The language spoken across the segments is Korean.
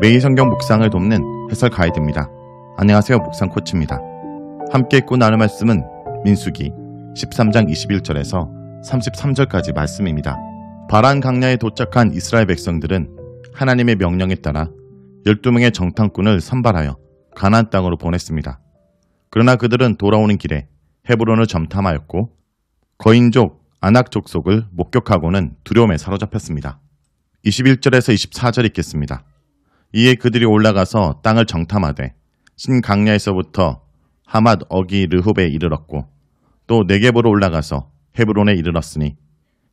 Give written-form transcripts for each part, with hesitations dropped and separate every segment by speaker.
Speaker 1: 매일 성경 묵상을 돕는 해설 가이드입니다. 안녕하세요. 묵상 코치입니다. 함께 읽고 나눌 말씀은 민수기 13장 21절에서 33절까지 말씀입니다. 바란 강야에 도착한 이스라엘 백성들은 하나님의 명령에 따라 12명의 정탐꾼을 선발하여 가나안 땅으로 보냈습니다. 그러나 그들은 돌아오는 길에 헤브론을 점탐하였고 거인족 아낙 족속을 목격하고는 두려움에 사로잡혔습니다. 21절에서 24절 읽겠습니다. 이에 그들이 올라가서 땅을 정탐하되 신강야에서부터 하맛 어기 르홉에 이르렀고 또 네겝으로 올라가서 헤브론에 이르렀으니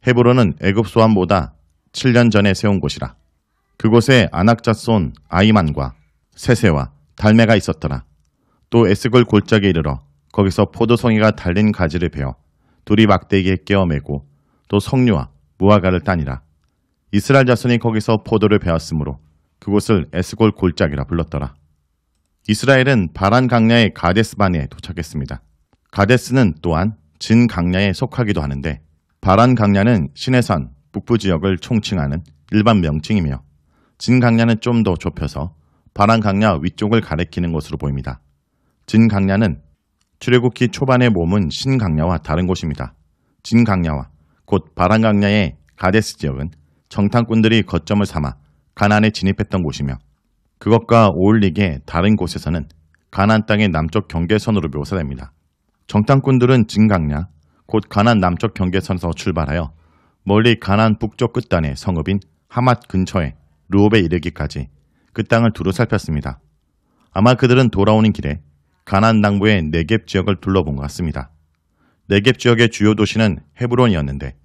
Speaker 1: 헤브론은 애굽 소함보다 7년 전에 세운 곳이라. 그곳에 아낙 자손 아이만과 세세와 달메가 있었더라. 또 에스골 골짜기에 이르러 거기서 포도송이가 달린 가지를 베어 둘이 막대기에 깨어매고 또 석류와 무화과를 따니라. 이스라엘 자손이 거기서 포도를 베었으므로 그곳을 에스골 골짜기라 불렀더라. 이스라엘은 바란 강야의 가데스반에 도착했습니다. 가데스는 또한 진 강야에 속하기도 하는데 바란 강야는 시내산 북부 지역을 총칭하는 일반 명칭이며 진 강야는 좀 더 좁혀서 바란 강야 위쪽을 가리키는 것으로 보입니다. 진 강야는 출애굽기 초반에 머문 신 강야와 다른 곳입니다. 진 강야와 곧 바란 강야의 가데스 지역은 정탐꾼들이 거점을 삼아 가나안에 진입했던 곳이며 그것과 어울리게 다른 곳에서는 가나안 땅의 남쪽 경계선으로 묘사됩니다. 정탐꾼들은 진 강야, 곧 가나안 남쪽 경계선에서 출발하여 멀리 가나안 북쪽 끝단의 성읍인 하맛 근처에 르홉에 이르기까지 그 땅을 두루 살폈습니다. 아마 그들은 돌아오는 길에 가나안 남부의 네겝 지역을 둘러본 것 같습니다. 네겝 지역의 주요 도시는 헤브론이었는데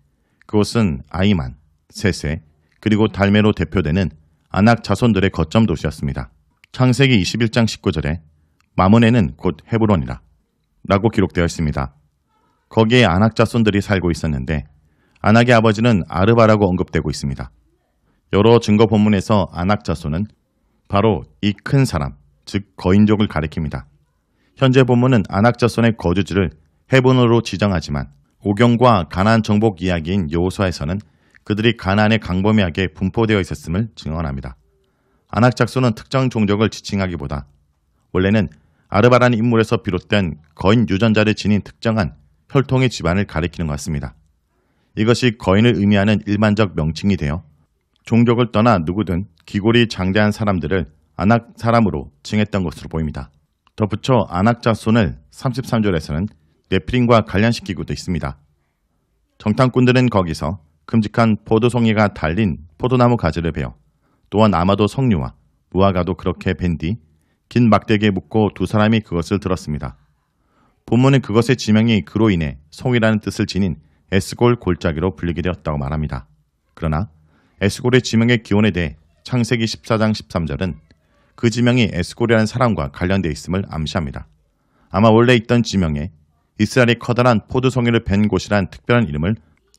Speaker 1: 그곳은 아이만, 세세, 그리고 달메로 대표되는 아낙 자손들의 거점 도시였습니다. 창세기 21장 19절에 마므네는 곧 헤브론이라 라고 기록되어 있습니다. 거기에 아낙 자손들이 살고 있었는데 아낙의 아버지는 아르바라고 언급되고 있습니다. 여러 증거 본문에서 아낙 자손은 바로 이 큰 사람, 즉 거인족을 가리킵니다. 현재 본문은 아낙 자손의 거주지를 헤브론으로 지정하지만 오경과 가나안 정복 이야기인 여호수아에서는 그들이 가나안에 광범위하게 분포되어 있었음을 증언합니다. 아낙 자손은 특정 종족을 지칭하기보다 원래는 아르바라는 인물에서 비롯된 거인 유전자를 지닌 특정한 혈통의 집안을 가리키는 것 같습니다. 이것이 거인을 의미하는 일반적 명칭이 되어 종족을 떠나 누구든 기골이 장대한 사람들을 아낙 사람으로 칭했던 것으로 보입니다. 덧붙여 아낙 자손을 33절에서는 네피림과 관련시키고도 있습니다. 정탐꾼들은 거기서 큼직한 포도송이가 달린 포도나무 가지를 베어 또한 아마도 석류와 무화과도 그렇게 벤 뒤 긴 막대기에 묶고 두 사람이 그것을 들었습니다. 본문은 그것의 지명이 그로 인해 송이라는 뜻을 지닌 에스골 골짜기로 불리게 되었다고 말합니다. 그러나 에스골의 지명의 기원에 대해 창세기 14장 13절은 그 지명이 에스골이라는 사람과 관련되어 있음을 암시합니다. 아마 원래 있던 지명에 이스라엘이 커다란 포도송이를 벤 곳이란 특별한 이름을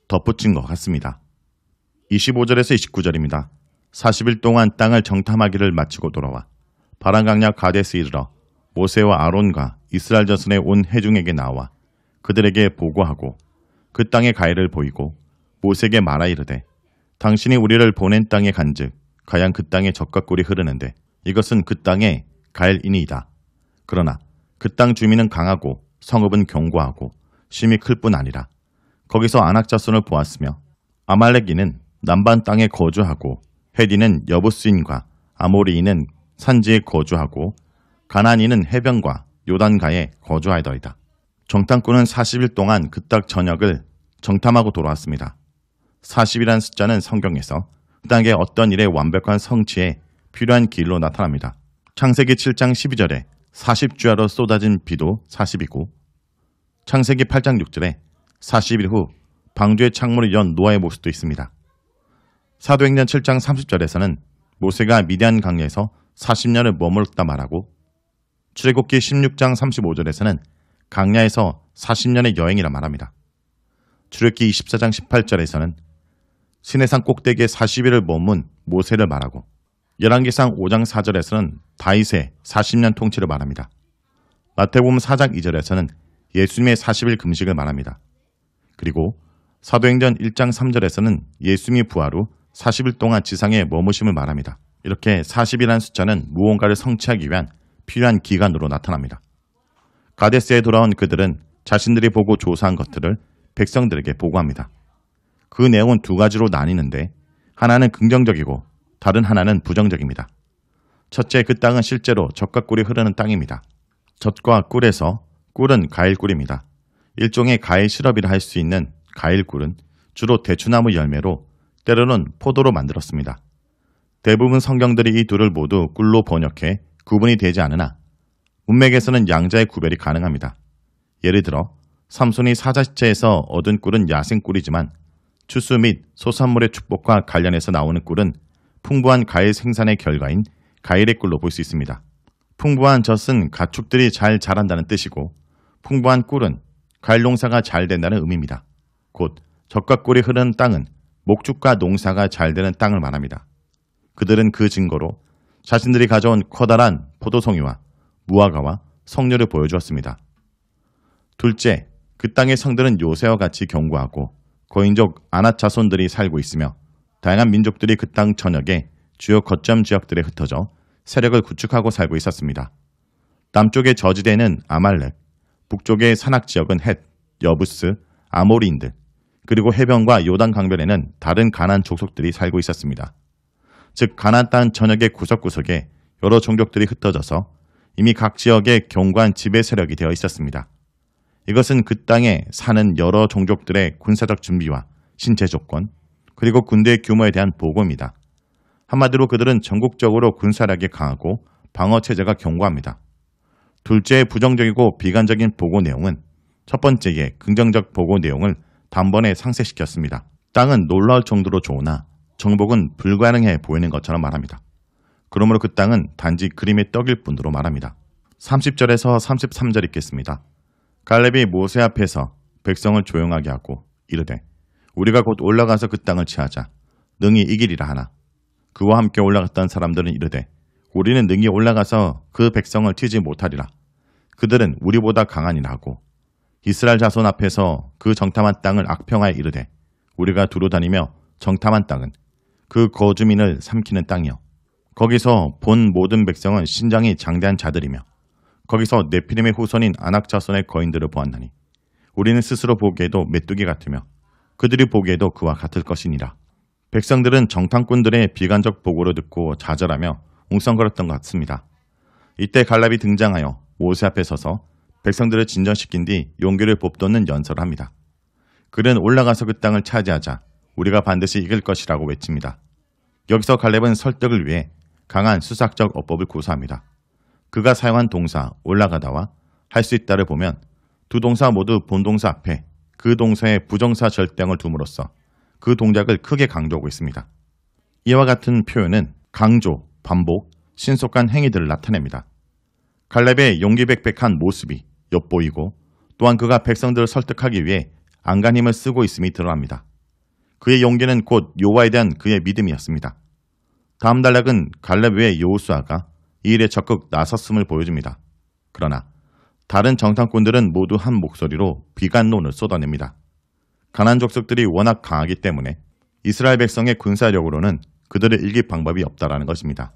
Speaker 1: 덧붙인 것 같습니다. 25절에서 29절입니다. 40일 동안 땅을 정탐하기를 마치고 돌아와 바란 강야 가데스에 이르러 모세와 아론과 이스라엘 자손의 온 회중에게 나와 그들에게 보고하고 그 땅의 가해를 보이고 모세에게 말하 이르되 당신이 우리를 보낸 땅에 간즉 가양 그 땅에 젖과 꿀이 흐르는데 이것은 그 땅의 가엘이니이다. 그러나 그 땅 주민은 강하고 성읍은 견고하고 심히 클 뿐 아니라 거기서 아낙 자손을 보았으며 아말렉인은 남반 땅에 거주하고 헤디는 여부스인과 아모리인은 산지에 거주하고 가나안인은 해변과 요단가에 거주하더이다. 정탐꾼은 40일 동안 그 땅 전역을 정탐하고 돌아왔습니다. 40이라는 숫자는 성경에서 그 땅의 어떤 일의 완벽한 성취에 필요한 길로 나타납니다. 창세기 7장 12절에 40주야로 쏟아진 비도 40이고 창세기 8장 6절에 40일 후 방주의 창문을 연 노아의 모습도 있습니다. 사도행전 7장 30절에서는 모세가 미디안 강야에서 40년을 머물렀다 말하고 출애굽기 16장 35절에서는 강야에서 40년의 여행이라 말합니다. 출애굽기 24장 18절에서는 시내산 꼭대기에 40일을 머문 모세를 말하고 열왕기상 5장 4절에서는 다윗의 40년 통치를 말합니다. 마태복음 4장 2절에서는 예수님의 40일 금식을 말합니다. 그리고 사도행전 1장 3절에서는 예수님이 부활 후 40일 동안 지상에 머무심을 말합니다. 이렇게 40이라는 숫자는 무언가를 성취하기 위한 필요한 기간으로 나타납니다. 가데스에 돌아온 그들은 자신들이 보고 조사한 것들을 백성들에게 보고합니다. 그 내용은 두 가지로 나뉘는데 하나는 긍정적이고 다른 하나는 부정적입니다. 첫째, 그 땅은 실제로 젖과 꿀이 흐르는 땅입니다. 젖과 꿀에서 꿀은 과일꿀입니다. 일종의 과일 시럽이라 할 수 있는 과일꿀은 주로 대추나무 열매로 때로는 포도로 만들었습니다. 대부분 성경들이 이 둘을 모두 꿀로 번역해 구분이 되지 않으나 문맥에서는 양자의 구별이 가능합니다. 예를 들어 삼손이 사자시체에서 얻은 꿀은 야생꿀이지만 추수 및 소산물의 축복과 관련해서 나오는 꿀은 풍부한 과일 생산의 결과인 과일의 꿀로 볼 수 있습니다. 풍부한 젖은 가축들이 잘 자란다는 뜻이고 풍부한 꿀은 과일 농사가 잘 된다는 의미입니다. 곧 젖과 꿀이 흐르는 땅은 목축과 농사가 잘 되는 땅을 말합니다. 그들은 그 증거로 자신들이 가져온 커다란 포도송이와 무화과와 석류를 보여주었습니다. 둘째, 그 땅의 성들은 요새와 같이 견고하고 거인족 아낫 자손들이 살고 있으며 다양한 민족들이 그 땅 전역의 주요 거점 지역들에 흩어져 세력을 구축하고 살고 있었습니다. 남쪽의 저지대는 아말렉, 북쪽의 산악지역은 헷, 여부스, 아모리인들, 그리고 해변과 요단 강변에는 다른 가나안 족속들이 살고 있었습니다. 즉 가나안 땅 전역의 구석구석에 여러 종족들이 흩어져서 이미 각 지역에 견고한 지배 세력이 되어 있었습니다. 이것은 그 땅에 사는 여러 종족들의 군사적 준비와 신체 조건, 그리고 군대의 규모에 대한 보고입니다. 한마디로 그들은 전국적으로 군사력이 강하고 방어체제가 견고합니다. 둘째의 부정적이고 비관적인 보고 내용은 첫 번째의 긍정적 보고 내용을 단번에 상쇄시켰습니다. 땅은 놀라울 정도로 좋으나 정복은 불가능해 보이는 것처럼 말합니다. 그러므로 그 땅은 단지 그림의 떡일 뿐으로 말합니다. 30절에서 33절 읽겠습니다. 갈렙이 모세 앞에서 백성을 조용하게 하고 이르되 우리가 곧 올라가서 그 땅을 취하자 능히 이기리라 하나 그와 함께 올라갔던 사람들은 이르되 우리는 능히 올라가서 그 백성을 치지 못하리라 그들은 우리보다 강하니라 하고 이스라엘 자손 앞에서 그 정탐한 땅을 악평하여 이르되 우리가 두루 다니며 정탐한 땅은 그 거주민을 삼키는 땅이요 거기서 본 모든 백성은 신장이 장대한 자들이며 거기서 네피림의 후손인 아낙 자손의 거인들을 보았나니 우리는 스스로 보기에도 메뚜기 같으며 그들이 보기에도 그와 같을 것이니라. 백성들은 정탐꾼들의 비관적 보고를 듣고 좌절하며 웅성거렸던 것 같습니다. 이때 갈렙이 등장하여 모세 앞에 서서 백성들을 진정시킨 뒤 용기를 북돋는 연설을 합니다. 그는 올라가서 그 땅을 차지하자 우리가 반드시 이길 것이라고 외칩니다. 여기서 갈렙은 설득을 위해 강한 수사적 어법을 구사합니다. 그가 사용한 동사 올라가다와 할 수 있다를 보면 두 동사 모두 본동사 앞에 그 동사의 부정사 절대형을 둠으로써 그 동작을 크게 강조하고 있습니다. 이와 같은 표현은 강조, 반복, 신속한 행위들을 나타냅니다. 갈렙의 용기백백한 모습이 엿보이고 또한 그가 백성들을 설득하기 위해 안간 힘을 쓰고 있음이 드러납니다. 그의 용기는 곧 여호와에 대한 그의 믿음이었습니다. 다음 단락은 갈렙 외의 여호수아가 이 일에 적극 나섰음을 보여줍니다. 그러나 다른 정탐꾼들은 모두 한 목소리로 비관론을 쏟아냅니다. 가나안 족속들이 워낙 강하기 때문에 이스라엘 백성의 군사력으로는 그들을 이길 방법이 없다라는 것입니다.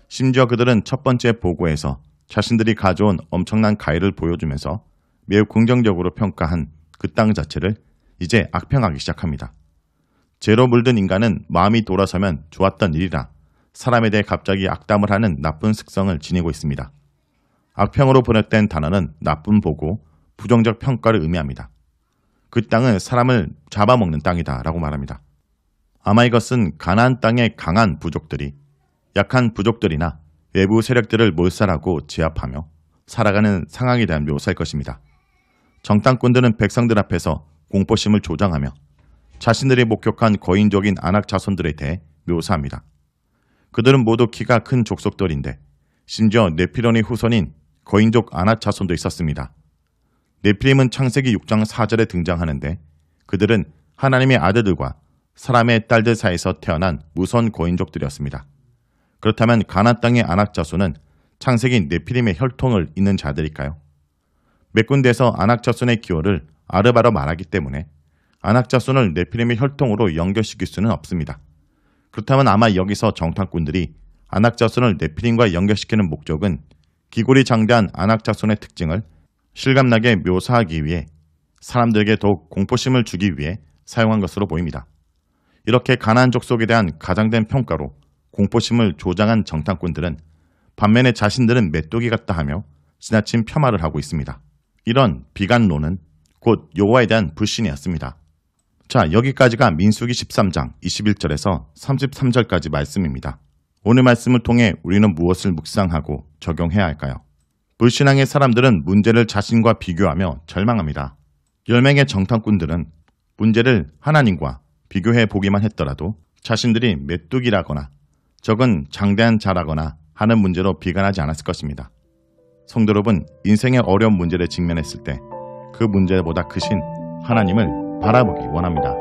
Speaker 1: 심지어 그들은 첫 번째 보고에서 자신들이 가져온 엄청난 가해를 보여주면서 매우 긍정적으로 평가한 그 땅 자체를 이제 악평하기 시작합니다. 죄로 물든 인간은 마음이 돌아서면 좋았던 일이라 사람에 대해 갑자기 악담을 하는 나쁜 습성을 지니고 있습니다. 악평으로 번역된 단어는 나쁜 보고, 부정적 평가를 의미합니다. 그 땅은 사람을 잡아먹는 땅이다 라고 말합니다. 아마 이것은 가나안 땅의 강한 부족들이 약한 부족들이나 외부 세력들을 몰살하고 제압하며 살아가는 상황에 대한 묘사일 것입니다. 정탐꾼들은 백성들 앞에서 공포심을 조장하며 자신들이 목격한 거인족인 아낙 자손들에 대해 묘사합니다. 그들은 모두 키가 큰 족속들인데 심지어 네피론의 후손인 거인족 아낙 자손도 있었습니다. 네피림은 창세기 6장 4절에 등장하는데 그들은 하나님의 아들들과 사람의 딸들 사이에서 태어난 무선 거인족들이었습니다. 그렇다면 가나안 땅의 아낙 자손은 창세기 네피림의 혈통을 잇는 자들일까요? 몇 군데에서 아낙 자손의 기호를 아르바로 말하기 때문에 아낙 자손을 네피림의 혈통으로 연결시킬 수는 없습니다. 그렇다면 아마 여기서 정탐꾼들이 안악자손을 네피림과 연결시키는 목적은 기골이 장대한 안악자손의 특징을 실감나게 묘사하기 위해 사람들에게 더욱 공포심을 주기 위해 사용한 것으로 보입니다. 이렇게 가나안 족속에 대한 가장된 평가로 공포심을 조장한 정탐꾼들은 반면에 자신들은 메뚜기 같다 하며 지나친 폄하를 하고 있습니다. 이런 비관론은 곧 여호와에 대한 불신이었습니다. 자, 여기까지가 민수기 13장 21절에서 33절까지 말씀입니다. 오늘 말씀을 통해 우리는 무엇을 묵상하고 적용해야 할까요? 불신앙의 사람들은 문제를 자신과 비교하며 절망합니다. 10명의 정탐꾼들은 문제를 하나님과 비교해 보기만 했더라도 자신들이 메뚜기라거나 적은 장대한 자라거나 하는 문제로 비관하지 않았을 것입니다. 성도 여러분, 인생의 어려운 문제를 직면했을 때 그 문제보다 크신 하나님을 바라보기 원합니다.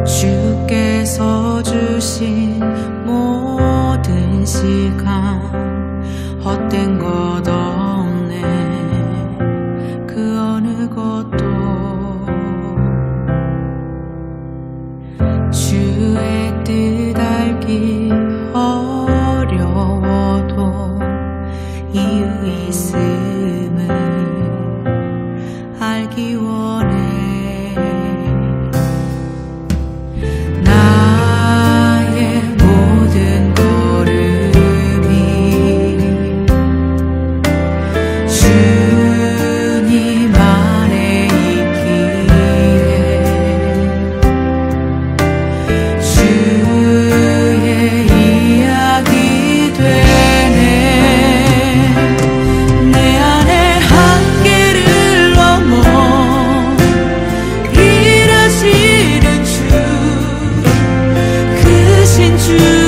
Speaker 2: 주께서 주신 모든 시간 헛된 것 없네. 그 어느 것도 주의 뜻 알기 어려워도 이유 있음을 알기 원해.
Speaker 3: 주의